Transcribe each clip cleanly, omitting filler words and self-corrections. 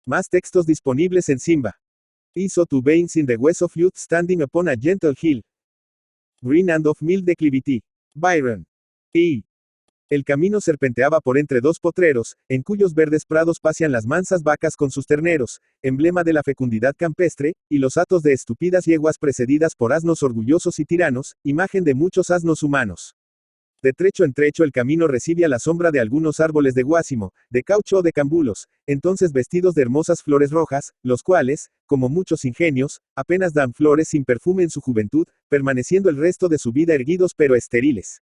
Más textos disponibles en Simba. I saw two veins in the west of youth standing upon a gentle hill. Green and of mild declivity. Byron. I. El camino serpenteaba por entre dos potreros, en cuyos verdes prados pasean las mansas vacas con sus terneros, emblema de la fecundidad campestre, y los hatos de estúpidas yeguas precedidas por asnos orgullosos y tiranos, imagen de muchos asnos humanos. De trecho en trecho el camino recibe a la sombra de algunos árboles de guásimo, de caucho o de cambulos, entonces vestidos de hermosas flores rojas, los cuales, como muchos ingenios, apenas dan flores sin perfume en su juventud, permaneciendo el resto de su vida erguidos pero estériles.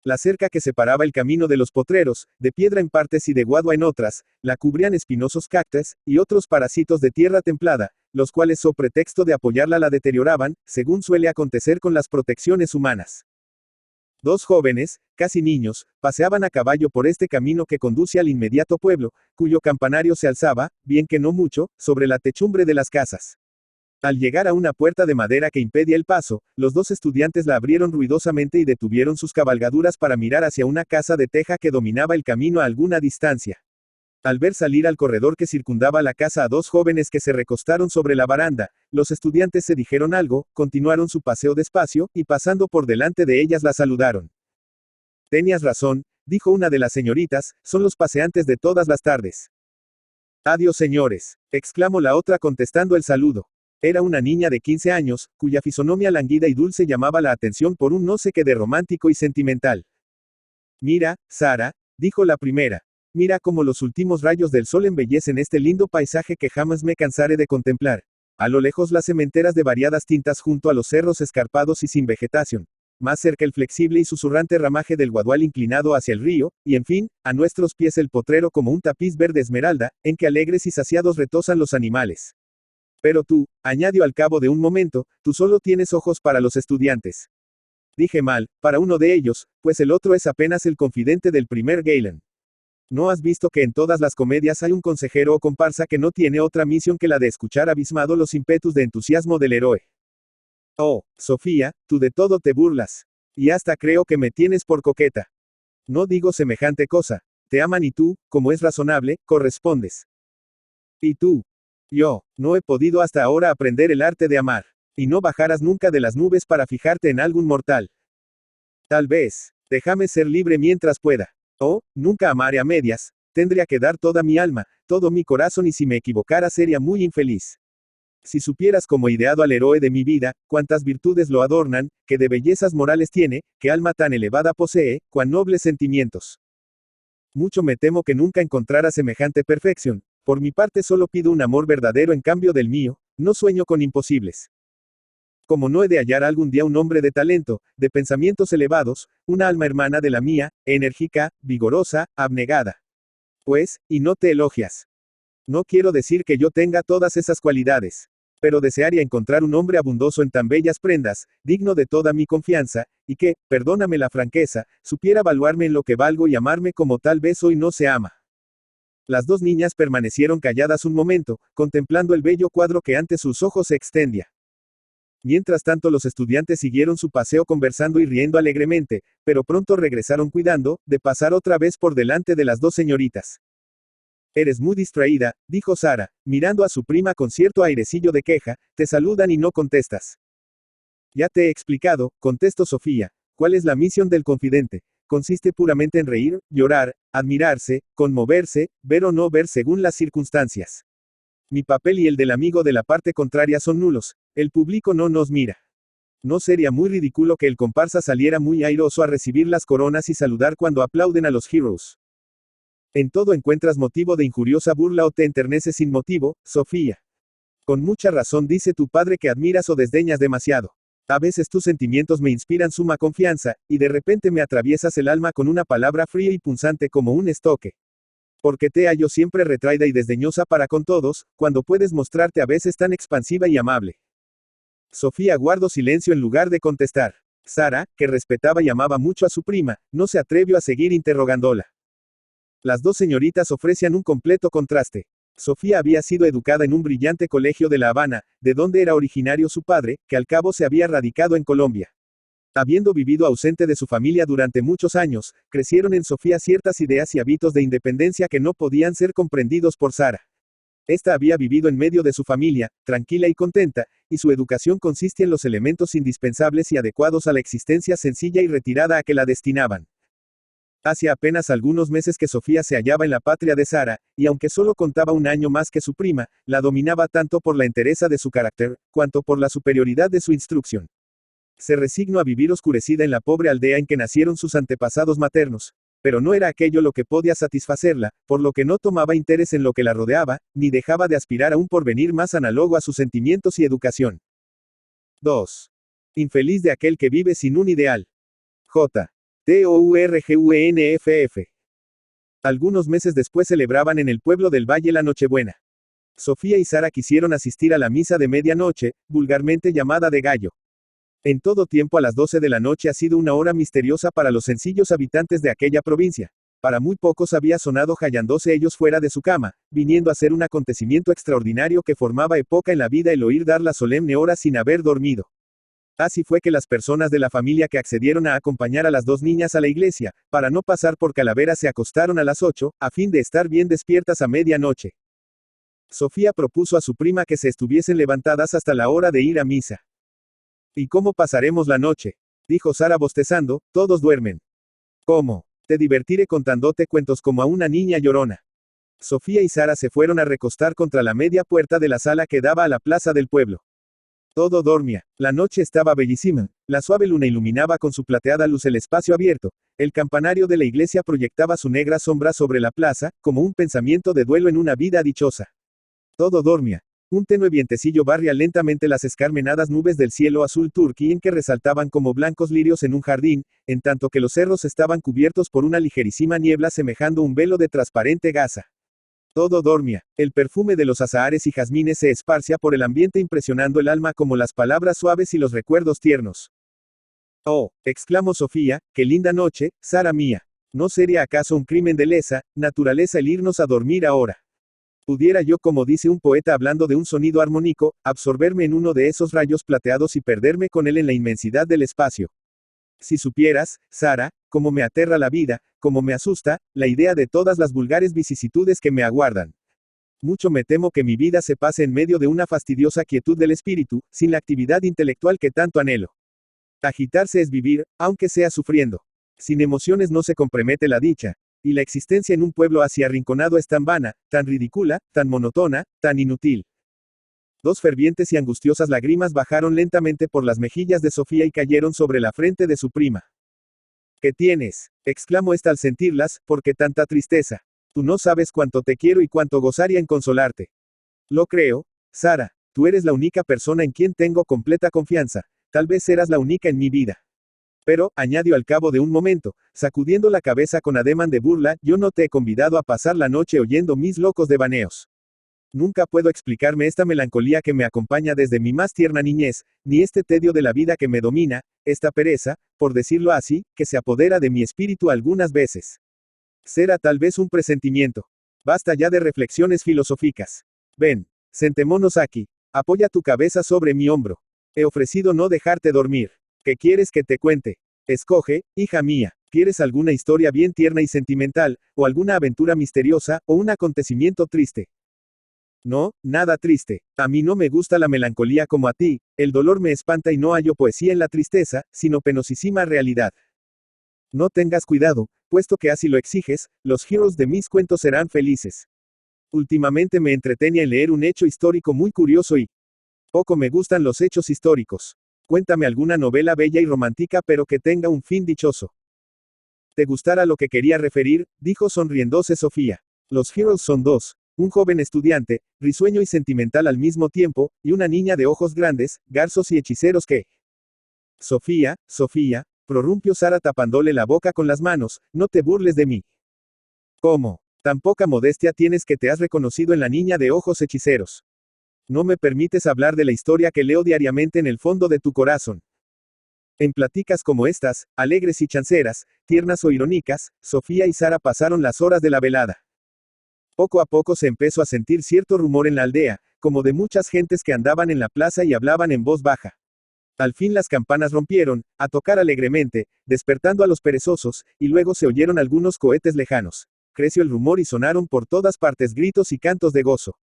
La cerca que separaba el camino de los potreros, de piedra en partes y de guadua en otras, la cubrían espinosos cactus, y otros parásitos de tierra templada, los cuales so pretexto de apoyarla la deterioraban, según suele acontecer con las protecciones humanas. Dos jóvenes, casi niños, paseaban a caballo por este camino que conduce al inmediato pueblo, cuyo campanario se alzaba, bien que no mucho, sobre la techumbre de las casas. Al llegar a una puerta de madera que impedía el paso, los dos estudiantes la abrieron ruidosamente y detuvieron sus cabalgaduras para mirar hacia una casa de teja que dominaba el camino a alguna distancia. Al ver salir al corredor que circundaba la casa a dos jóvenes que se recostaron sobre la baranda, los estudiantes se dijeron algo, continuaron su paseo despacio, y pasando por delante de ellas la saludaron. Tenías razón, dijo una de las señoritas, son los paseantes de todas las tardes. Adiós señores, exclamó la otra contestando el saludo. Era una niña de 15 años, cuya fisonomía languida y dulce llamaba la atención por un no sé qué de romántico y sentimental. Mira, Sara, dijo la primera. Mira cómo los últimos rayos del sol embellecen este lindo paisaje que jamás me cansaré de contemplar. A lo lejos las sementeras de variadas tintas junto a los cerros escarpados y sin vegetación. Más cerca el flexible y susurrante ramaje del guadual inclinado hacia el río, y en fin, a nuestros pies el potrero como un tapiz verde esmeralda, en que alegres y saciados retosan los animales. Pero tú, añadió al cabo de un momento, tú solo tienes ojos para los estudiantes. Dije mal, para uno de ellos, pues el otro es apenas el confidente del primer Galen. ¿No has visto que en todas las comedias hay un consejero o comparsa que no tiene otra misión que la de escuchar abismado los ímpetus de entusiasmo del héroe? Oh, Sofía, tú de todo te burlas. Y hasta creo que me tienes por coqueta. No digo semejante cosa. Te aman y tú, como es razonable, correspondes. ¿Y tú? Yo, no he podido hasta ahora aprender el arte de amar. Y no bajarás nunca de las nubes para fijarte en algún mortal. Tal vez, déjame ser libre mientras pueda. Oh, nunca amaré a medias, tendría que dar toda mi alma, todo mi corazón y si me equivocara sería muy infeliz. Si supieras como ideado al héroe de mi vida, cuántas virtudes lo adornan, qué de bellezas morales tiene, qué alma tan elevada posee, cuán nobles sentimientos. Mucho me temo que nunca encontrara semejante perfección. Por mi parte solo pido un amor verdadero en cambio del mío, no sueño con imposibles. Como no he de hallar algún día un hombre de talento, de pensamientos elevados, una alma hermana de la mía, enérgica, vigorosa, abnegada. Pues, y no te elogias. No quiero decir que yo tenga todas esas cualidades. Pero desearía encontrar un hombre abundoso en tan bellas prendas, digno de toda mi confianza, y que, perdóname la franqueza, supiera valuarme en lo que valgo y amarme como tal vez hoy no se ama. Las dos niñas permanecieron calladas un momento, contemplando el bello cuadro que ante sus ojos se extendía. Mientras tanto los estudiantes siguieron su paseo conversando y riendo alegremente, pero pronto regresaron cuidando, de pasar otra vez por delante de las dos señoritas. Eres muy distraída, dijo Sara, mirando a su prima con cierto airecillo de queja, te saludan y no contestas. Ya te he explicado, contestó Sofía, cuál es la misión del confidente. Consiste puramente en reír, llorar, admirarse, conmoverse, ver o no ver según las circunstancias. Mi papel y el del amigo de la parte contraria son nulos, el público no nos mira. ¿No sería muy ridículo que el comparsa saliera muy airoso a recibir las coronas y saludar cuando aplauden a los heroes? En todo encuentras motivo de injuriosa burla o te enterneces sin motivo, Sofía. Con mucha razón dice tu padre que admiras o desdeñas demasiado. A veces tus sentimientos me inspiran suma confianza, y de repente me atraviesas el alma con una palabra fría y punzante como un estoque. Porque te hallo siempre retraída y desdeñosa para con todos, cuando puedes mostrarte a veces tan expansiva y amable. Sofía guardó silencio en lugar de contestar. Sara, que respetaba y amaba mucho a su prima, no se atrevió a seguir interrogándola. Las dos señoritas ofrecían un completo contraste. Sofía había sido educada en un brillante colegio de La Habana, de donde era originario su padre, que al cabo se había radicado en Colombia. Habiendo vivido ausente de su familia durante muchos años, crecieron en Sofía ciertas ideas y hábitos de independencia que no podían ser comprendidos por Sara. Esta había vivido en medio de su familia, tranquila y contenta, y su educación consiste en los elementos indispensables y adecuados a la existencia sencilla y retirada a que la destinaban. Hacía apenas algunos meses que Sofía se hallaba en la patria de Sara, y aunque solo contaba un año más que su prima, la dominaba tanto por la entereza de su carácter, cuanto por la superioridad de su instrucción. Se resignó a vivir oscurecida en la pobre aldea en que nacieron sus antepasados maternos, pero no era aquello lo que podía satisfacerla, por lo que no tomaba interés en lo que la rodeaba, ni dejaba de aspirar a un porvenir más análogo a sus sentimientos y educación. 2. Infeliz de aquel que vive sin un ideal. J. Tourguenff. Algunos meses después celebraban en el pueblo del Valle la Nochebuena. Sofía y Sara quisieron asistir a la misa de medianoche, vulgarmente llamada de gallo. En todo tiempo a las 12 de la noche ha sido una hora misteriosa para los sencillos habitantes de aquella provincia. Para muy pocos había sonado hallándose ellos fuera de su cama, viniendo a ser un acontecimiento extraordinario que formaba época en la vida el oír dar la solemne hora sin haber dormido. Así fue que las personas de la familia que accedieron a acompañar a las dos niñas a la iglesia, para no pasar por Calavera se acostaron a las 8, a fin de estar bien despiertas a medianoche. Sofía propuso a su prima que se estuviesen levantadas hasta la hora de ir a misa. ¿Y cómo pasaremos la noche?, dijo Sara bostezando, todos duermen. ¿Cómo? Te divertiré contándote cuentos como a una niña llorona. Sofía y Sara se fueron a recostar contra la media puerta de la sala que daba a la plaza del pueblo. Todo dormía. La noche estaba bellísima. La suave luna iluminaba con su plateada luz el espacio abierto. El campanario de la iglesia proyectaba su negra sombra sobre la plaza, como un pensamiento de duelo en una vida dichosa. Todo dormía. Un tenue vientecillo barría lentamente las escarmenadas nubes del cielo azul turquí en que resaltaban como blancos lirios en un jardín, en tanto que los cerros estaban cubiertos por una ligerísima niebla semejando un velo de transparente gasa. Todo dormía. El perfume de los azahares y jazmines se esparcía por el ambiente impresionando el alma como las palabras suaves y los recuerdos tiernos. Oh, exclamó Sofía, qué linda noche, Sara mía. ¿No sería acaso un crimen de lesa naturaleza el irnos a dormir ahora? Pudiera yo, como dice un poeta hablando de un sonido armónico, absorberme en uno de esos rayos plateados y perderme con él en la inmensidad del espacio. Si supieras, Sara, cómo me aterra la vida, cómo me asusta, la idea de todas las vulgares vicisitudes que me aguardan. Mucho me temo que mi vida se pase en medio de una fastidiosa quietud del espíritu, sin la actividad intelectual que tanto anhelo. Agitarse es vivir, aunque sea sufriendo. Sin emociones no se compromete la dicha. Y la existencia en un pueblo así arrinconado es tan vana, tan ridícula, tan monótona, tan inútil. Dos fervientes y angustiosas lágrimas bajaron lentamente por las mejillas de Sofía y cayeron sobre la frente de su prima. ¿Qué tienes?, exclamó ésta al sentirlas, ¿por qué tanta tristeza? Tú no sabes cuánto te quiero y cuánto gozaría en consolarte. Lo creo, Sara, tú eres la única persona en quien tengo completa confianza, tal vez serás la única en mi vida. Pero, añadió al cabo de un momento, sacudiendo la cabeza con ademán de burla, yo no te he convidado a pasar la noche oyendo mis locos devaneos. Nunca puedo explicarme esta melancolía que me acompaña desde mi más tierna niñez, ni este tedio de la vida que me domina, esta pereza, por decirlo así, que se apodera de mi espíritu algunas veces. Será tal vez un presentimiento. Basta ya de reflexiones filosóficas. Ven, sentémonos aquí. Apoya tu cabeza sobre mi hombro. He ofrecido no dejarte dormir. ¿Qué quieres que te cuente? Escoge, hija mía. ¿Quieres alguna historia bien tierna y sentimental, o alguna aventura misteriosa, o un acontecimiento triste? No, nada triste. A mí no me gusta la melancolía como a ti, el dolor me espanta y no hallo poesía en la tristeza, sino penosísima realidad. No tengas cuidado, puesto que así lo exiges, los heroes de mis cuentos serán felices. Últimamente me entretenía en leer un hecho histórico muy curioso y poco me gustan los hechos históricos. Cuéntame alguna novela bella y romántica pero que tenga un fin dichoso. ¿Te gustará lo que quería referir?, dijo sonriéndose Sofía. Los heroes son dos. Un joven estudiante, risueño y sentimental al mismo tiempo, y una niña de ojos grandes, garzos y hechiceros que... Sofía, Sofía, prorrumpió Sara tapándole la boca con las manos, no te burles de mí. ¿Cómo? Tan poca modestia tienes que te has reconocido en la niña de ojos hechiceros. No me permites hablar de la historia que leo diariamente en el fondo de tu corazón. En pláticas como estas, alegres y chanceras, tiernas o irónicas, Sofía y Sara pasaron las horas de la velada. Poco a poco se empezó a sentir cierto rumor en la aldea, como de muchas gentes que andaban en la plaza y hablaban en voz baja. Al fin las campanas rompieron, a tocar alegremente, despertando a los perezosos, y luego se oyeron algunos cohetes lejanos. Creció el rumor y sonaron por todas partes gritos y cantos de gozo.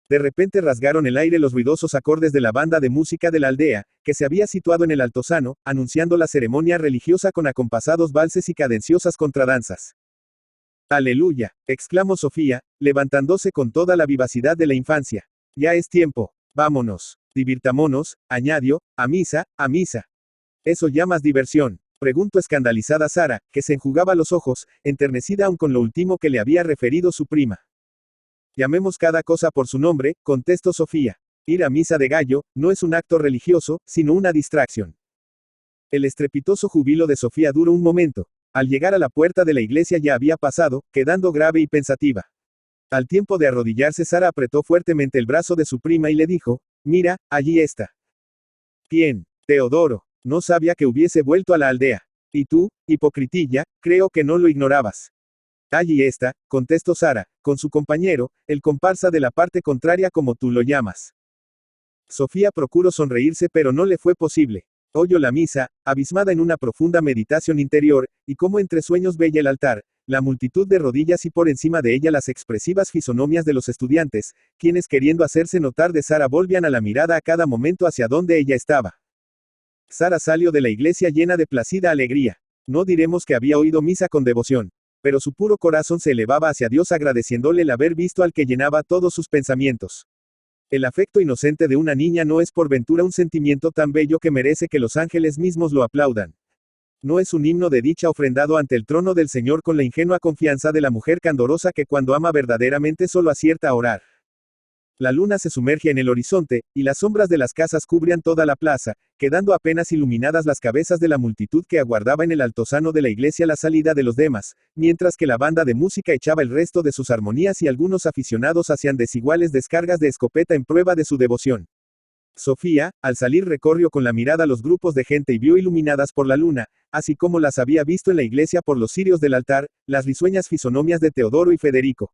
De repente rasgaron el aire los ruidosos acordes de la banda de música de la aldea, que se había situado en el altozano, anunciando la ceremonia religiosa con acompasados valses y cadenciosas contradanzas. ¡Aleluya!, exclamó Sofía, levantándose con toda la vivacidad de la infancia. Ya es tiempo. Vámonos. Divirtámonos, añadió, a misa, a misa. ¿Eso llamas diversión?, preguntó escandalizada Sara, que se enjugaba los ojos, enternecida aún con lo último que le había referido su prima. Llamemos cada cosa por su nombre, contestó Sofía. Ir a misa de gallo, no es un acto religioso, sino una distracción. El estrepitoso júbilo de Sofía duró un momento. Al llegar a la puerta de la iglesia ya había pasado, quedando grave y pensativa. Al tiempo de arrodillarse, Sara apretó fuertemente el brazo de su prima y le dijo, mira, allí está. ¿Quién? Teodoro. No sabía que hubiese vuelto a la aldea. Y tú, hipocritilla, creo que no lo ignorabas. Allí está, contestó Sara, con su compañero, el comparsa de la parte contraria como tú lo llamas. Sofía procuró sonreírse pero no le fue posible. Oyó la misa, abismada en una profunda meditación interior, y como entre sueños veía el altar, la multitud de rodillas y por encima de ella las expresivas fisonomias de los estudiantes, quienes queriendo hacerse notar de Sara volvían a la mirada a cada momento hacia donde ella estaba. Sara salió de la iglesia llena de placida alegría. No diremos que había oído misa con devoción, pero su puro corazón se elevaba hacia Dios agradeciéndole el haber visto al que llenaba todos sus pensamientos. El afecto inocente de una niña no es por ventura un sentimiento tan bello que merece que los ángeles mismos lo aplaudan. No es un himno de dicha ofrendado ante el trono del Señor con la ingenua confianza de la mujer candorosa que cuando ama verdaderamente solo acierta a orar. La luna se sumerge en el horizonte, y las sombras de las casas cubrían toda la plaza, quedando apenas iluminadas las cabezas de la multitud que aguardaba en el altozano de la iglesia la salida de los demás, mientras que la banda de música echaba el resto de sus armonías y algunos aficionados hacían desiguales descargas de escopeta en prueba de su devoción. Sofía, al salir recorrió con la mirada los grupos de gente y vio iluminadas por la luna, así como las había visto en la iglesia por los cirios del altar, las risueñas fisonomias de Teodoro y Federico.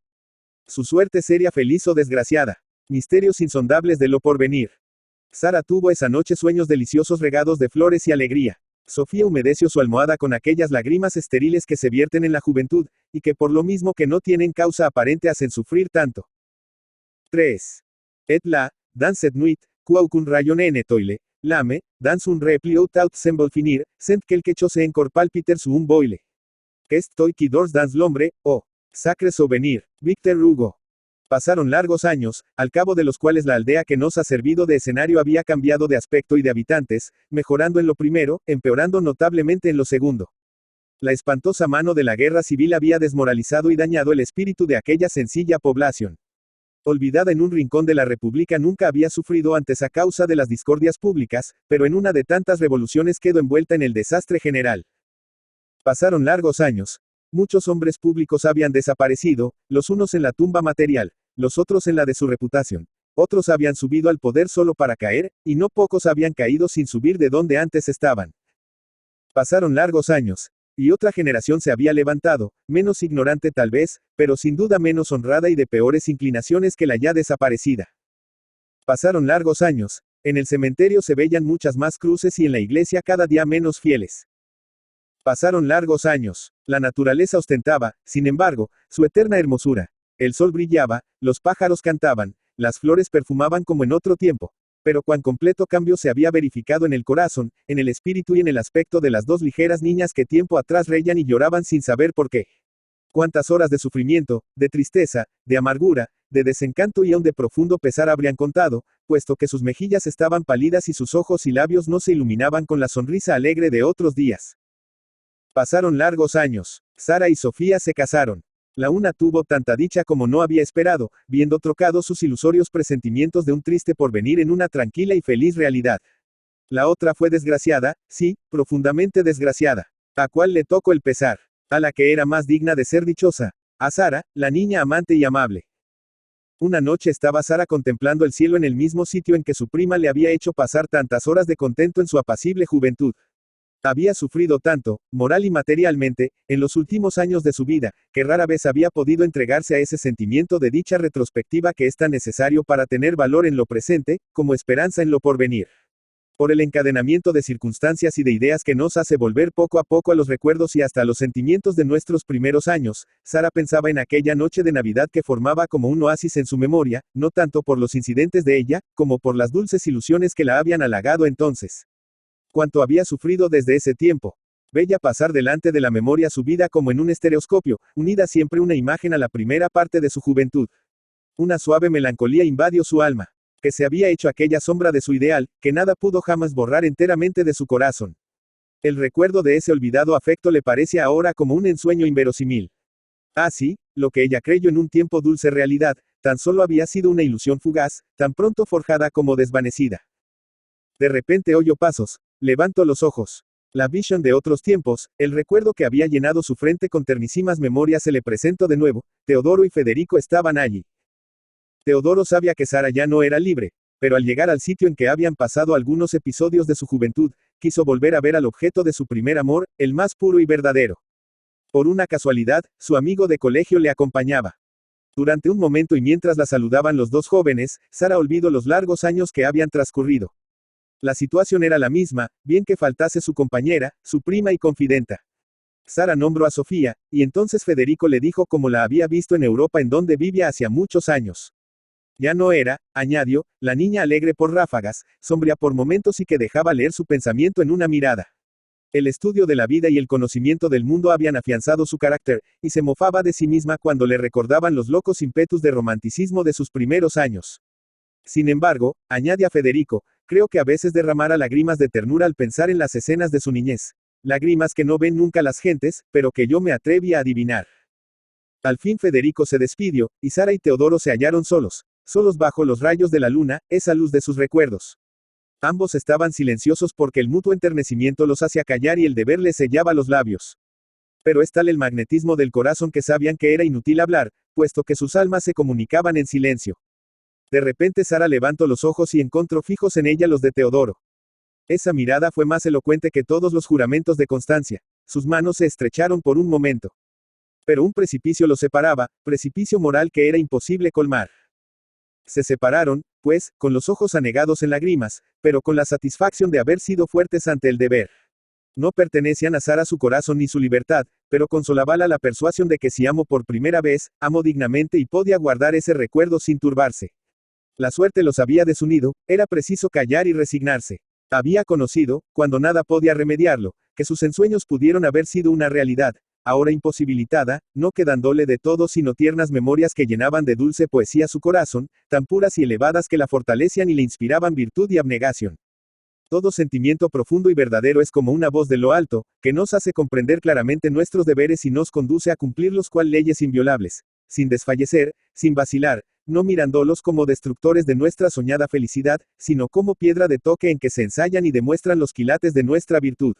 Su suerte sería feliz o desgraciada. Misterios insondables de lo porvenir. Sara tuvo esa noche sueños deliciosos regados de flores y alegría. Sofía humedeció su almohada con aquellas lágrimas estériles que se vierten en la juventud, y que por lo mismo que no tienen causa aparente hacen sufrir tanto. 3. Et la, dans cette nuit, quaucun rayon en toile, lame, dans un repli out semble finir, sent quelque chose encore palpiter sur un boile. Qu'est toi qui dors dans l'ombre, oh, sacre souvenir, Victor Hugo. Pasaron largos años, al cabo de los cuales la aldea que nos ha servido de escenario había cambiado de aspecto y de habitantes, mejorando en lo primero, empeorando notablemente en lo segundo. La espantosa mano de la guerra civil había desmoralizado y dañado el espíritu de aquella sencilla población. Olvidada en un rincón de la República nunca había sufrido antes a causa de las discordias públicas, pero en una de tantas revoluciones quedó envuelta en el desastre general. Pasaron largos años. Muchos hombres públicos habían desaparecido, los unos en la tumba material, los otros en la de su reputación. Otros habían subido al poder solo para caer, y no pocos habían caído sin subir de donde antes estaban. Pasaron largos años, y otra generación se había levantado, menos ignorante tal vez, pero sin duda menos honrada y de peores inclinaciones que la ya desaparecida. Pasaron largos años, en el cementerio se veían muchas más cruces y en la iglesia cada día menos fieles. Pasaron largos años. La naturaleza ostentaba, sin embargo, su eterna hermosura. El sol brillaba, los pájaros cantaban, las flores perfumaban como en otro tiempo. Pero cuán completo cambio se había verificado en el corazón, en el espíritu y en el aspecto de las dos ligeras niñas que tiempo atrás reían y lloraban sin saber por qué. Cuántas horas de sufrimiento, de tristeza, de amargura, de desencanto y aún de profundo pesar habrían contado, puesto que sus mejillas estaban pálidas y sus ojos y labios no se iluminaban con la sonrisa alegre de otros días. Pasaron largos años. Sara y Sofía se casaron. La una tuvo tanta dicha como no había esperado, viendo trocados sus ilusorios presentimientos de un triste porvenir en una tranquila y feliz realidad. La otra fue desgraciada, sí, profundamente desgraciada. ¿A cuál le tocó el pesar? A la que era más digna de ser dichosa. A Sara, la niña amante y amable. Una noche estaba Sara contemplando el cielo en el mismo sitio en que su prima le había hecho pasar tantas horas de contento en su apacible juventud. Había sufrido tanto, moral y materialmente, en los últimos años de su vida, que rara vez había podido entregarse a ese sentimiento de dicha retrospectiva que es tan necesario para tener valor en lo presente, como esperanza en lo porvenir. Por el encadenamiento de circunstancias y de ideas que nos hace volver poco a poco a los recuerdos y hasta a los sentimientos de nuestros primeros años, Sara pensaba en aquella noche de Navidad que formaba como un oasis en su memoria, no tanto por los incidentes de ella, como por las dulces ilusiones que la habían halagado entonces. Cuánto había sufrido desde ese tiempo. Veía pasar delante de la memoria su vida como en un estereoscopio, unida siempre una imagen a la primera parte de su juventud. Una suave melancolía invadió su alma, que se había hecho aquella sombra de su ideal, que nada pudo jamás borrar enteramente de su corazón. El recuerdo de ese olvidado afecto le parece ahora como un ensueño inverosímil. Ah, sí, lo que ella creyó en un tiempo dulce realidad, tan solo había sido una ilusión fugaz, tan pronto forjada como desvanecida. De repente oyó pasos, levantó los ojos. La visión de otros tiempos, el recuerdo que había llenado su frente con ternísimas memorias se le presentó de nuevo. Teodoro y Federico estaban allí. Teodoro sabía que Sara ya no era libre, pero al llegar al sitio en que habían pasado algunos episodios de su juventud, quiso volver a ver al objeto de su primer amor, el más puro y verdadero. Por una casualidad, su amigo de colegio le acompañaba. Durante un momento y mientras la saludaban los dos jóvenes, Sara olvidó los largos años que habían transcurrido. La situación era la misma, bien que faltase su compañera, su prima y confidenta. Sara nombró a Sofía, y entonces Federico le dijo cómo la había visto en Europa en donde vivía hacía muchos años. Ya no era, añadió, la niña alegre por ráfagas, sombría por momentos y que dejaba leer su pensamiento en una mirada. El estudio de la vida y el conocimiento del mundo habían afianzado su carácter, y se mofaba de sí misma cuando le recordaban los locos ímpetus de romanticismo de sus primeros años. Sin embargo, añade a Federico, creo que a veces derramara lágrimas de ternura al pensar en las escenas de su niñez. Lágrimas que no ven nunca las gentes, pero que yo me atreví a adivinar. Al fin Federico se despidió, y Sara y Teodoro se hallaron solos bajo los rayos de la luna, esa luz de sus recuerdos. Ambos estaban silenciosos porque el mutuo enternecimiento los hacía callar y el deber les sellaba los labios. Pero es tal el magnetismo del corazón que sabían que era inútil hablar, puesto que sus almas se comunicaban en silencio. De repente Sara levantó los ojos y encontró fijos en ella los de Teodoro. Esa mirada fue más elocuente que todos los juramentos de constancia. Sus manos se estrecharon por un momento. Pero un precipicio los separaba, precipicio moral que era imposible colmar. Se separaron, pues, con los ojos anegados en lágrimas, pero con la satisfacción de haber sido fuertes ante el deber. No pertenecían a Sara su corazón ni su libertad, pero consolábala la persuasión de que si amo por primera vez, amo dignamente y podía guardar ese recuerdo sin turbarse. La suerte los había desunido, era preciso callar y resignarse. Había conocido, cuando nada podía remediarlo, que sus ensueños pudieron haber sido una realidad, ahora imposibilitada, no quedándole de todo sino tiernas memorias que llenaban de dulce poesía su corazón, tan puras y elevadas que la fortalecían y le inspiraban virtud y abnegación. Todo sentimiento profundo y verdadero es como una voz de lo alto, que nos hace comprender claramente nuestros deberes y nos conduce a cumplirlos cual leyes inviolables, sin desfallecer, sin vacilar, no mirándolos como destructores de nuestra soñada felicidad, sino como piedra de toque en que se ensayan y demuestran los quilates de nuestra virtud.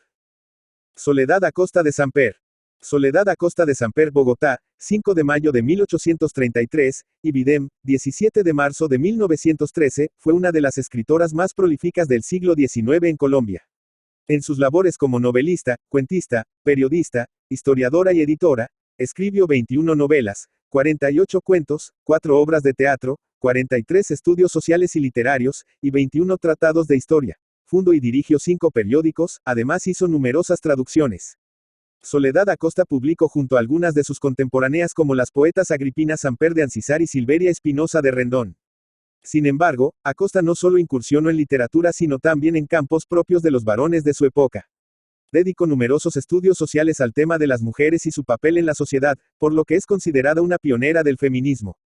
Soledad Acosta de Samper. Soledad Acosta de Samper, Bogotá, 5 de mayo de 1833, Ibidem, 17 de marzo de 1913, fue una de las escritoras más prolíficas del siglo XIX en Colombia. En sus labores como novelista, cuentista, periodista, historiadora y editora, escribió 21 novelas, 48 cuentos, 4 obras de teatro, 43 estudios sociales y literarios, y 21 tratados de historia. Fundó y dirigió 5 periódicos, además hizo numerosas traducciones. Soledad Acosta publicó junto a algunas de sus contemporáneas como las poetas Agripina Samper de Ancisar y Silveria Espinosa de Rendón. Sin embargo, Acosta no solo incursionó en literatura sino también en campos propios de los varones de su época. Dedicó numerosos estudios sociales al tema de las mujeres y su papel en la sociedad, por lo que es considerada una pionera del feminismo.